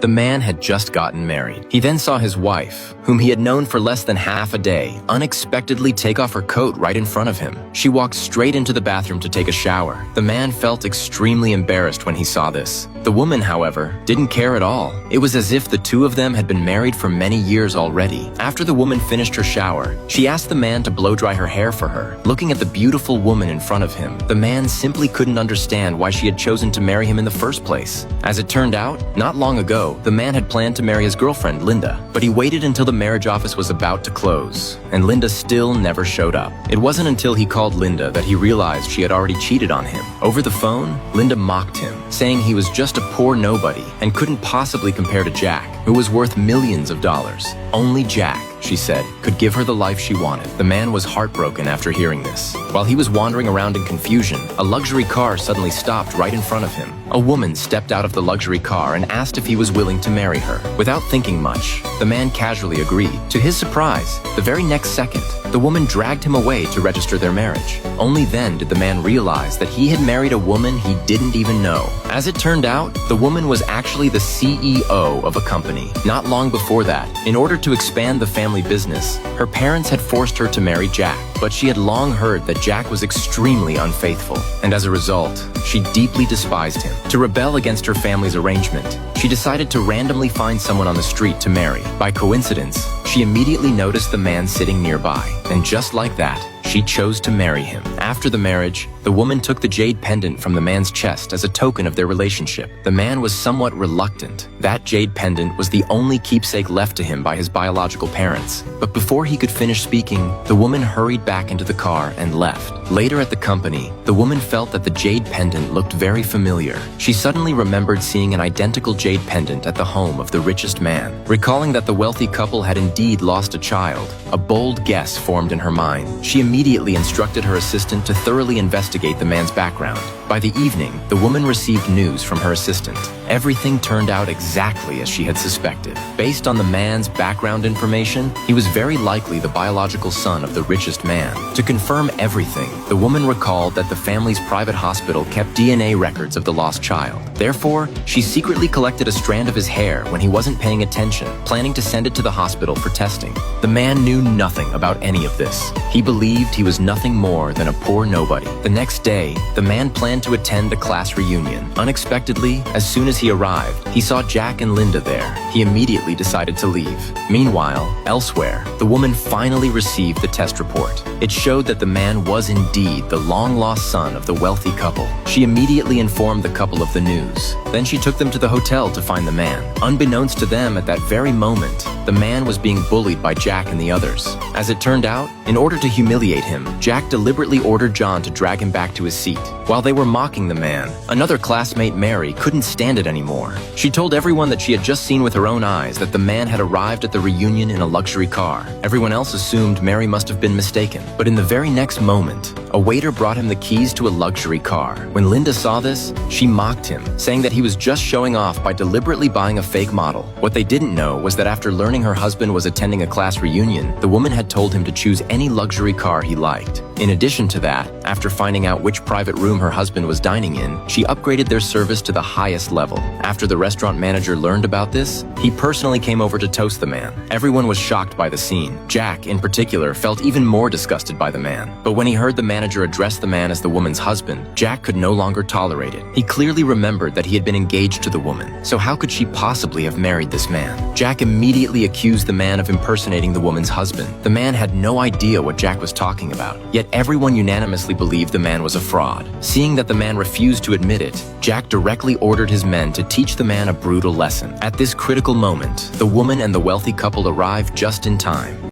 The man had just gotten married. He then saw his wife, whom he had known for less than half a day, unexpectedly take off her coat right in front of him. She walked straight into the bathroom to take a shower. The man felt extremely embarrassed when he saw this. The woman, however, didn't care at all. It was as if the two of them had been married for many years already. After the woman finished her shower, she asked the man to blow dry her hair for her. Looking at the beautiful woman in front of him, the man simply couldn't understand why she had chosen to marry him in the first place. As it turned out, not long ago, the man had planned to marry his girlfriend, Linda, but he waited until the marriage office was about to close, and Linda still never showed up. It wasn't until he called Linda that he realized she had already cheated on him. Over the phone, Linda mocked him, saying he was just a poor nobody and couldn't possibly compare to Jack, who was worth millions of dollars. Only Jack, she said, could give her the life she wanted. The man was heartbroken after hearing this. While he was wandering around in confusion, a luxury car suddenly stopped right in front of him. A woman stepped out of the luxury car and asked if he was willing to marry her. Without thinking much, the man casually agreed. To his surprise, the very next second, the woman dragged him away to register their marriage. Only then did the man realize that he had married a woman he didn't even know. As it turned out, the woman was actually the CEO of a company. Not long before that, in order to expand the family business, her parents had forced her to marry Jack, but she had long heard that Jack was extremely unfaithful, and as a result, she deeply despised him. To rebel against her family's arrangement, she decided to randomly find someone on the street to marry. By coincidence, she immediately noticed the man sitting nearby, and just like that, she chose to marry him. After the marriage, the woman took the jade pendant from the man's chest as a token of their relationship. The man was somewhat reluctant. That jade pendant was the only keepsake left to him by his biological parents. But before he could finish speaking, the woman hurried back into the car and left. Later at the company, the woman felt that the jade pendant looked very familiar. She suddenly remembered seeing an identical jade pendant at the home of the richest man. Recalling that the wealthy couple had indeed lost a child, a bold guess formed in her mind. She immediately instructed her assistant to thoroughly investigate the man's background. By the evening, the woman received news from her assistant. Everything turned out exactly as she had suspected. Based on the man's background information, he was very likely the biological son of the richest man. To confirm everything, the woman recalled that the family's private hospital kept DNA records of the lost child. Therefore, she secretly collected a strand of his hair when he wasn't paying attention, planning to send it to the hospital for testing. The man knew nothing about any of this. He believed he was nothing more than a poor nobody. The next day, the man planned to attend a class reunion. Unexpectedly, as soon as he arrived, he saw Jack and Linda there. He immediately decided to leave. Meanwhile, elsewhere, the woman finally received the test report. It showed that the man was indeed the long-lost son of the wealthy couple. She immediately informed the couple of the news. Then she took them to the hotel to find the man. Unbeknownst to them at that very moment, the man was being bullied by Jack and the others. As it turned out, in order to humiliate him, Jack deliberately ordered John to drag him back to his seat. While they were mocking the man, another classmate, Mary, couldn't stand it anymore. She told everyone that she had just seen with her own eyes that the man had arrived at the reunion in a luxury car. Everyone else assumed Mary must have been mistaken. But in the very next moment, a waiter brought him the keys to a luxury car. When Linda saw this, she mocked him, saying that he was just showing off by deliberately buying a fake model. What they didn't know was that after learning her husband was attending a class reunion, the woman had told him to choose any luxury car he liked. In addition to that, after finding out which private room her husband was dining in, she upgraded their service to the highest level. After the restaurant manager learned about this, he personally came over to toast the man. Everyone was shocked by the scene. Jack, in particular, felt even more disgusted by the man. But when he heard the manager address the man as the woman's husband, Jack could no longer tolerate it. He clearly remembered that he had been engaged to the woman, so how could she possibly have married this man? Jack immediately accused the man of impersonating the woman's husband. The man had no idea what Jack was talking about, yet everyone unanimously believed the man was a fraud. Seeing that the man refused to admit it, Jack directly ordered his men to teach the man a brutal lesson. At this critical moment, the woman and the wealthy couple arrived just in time.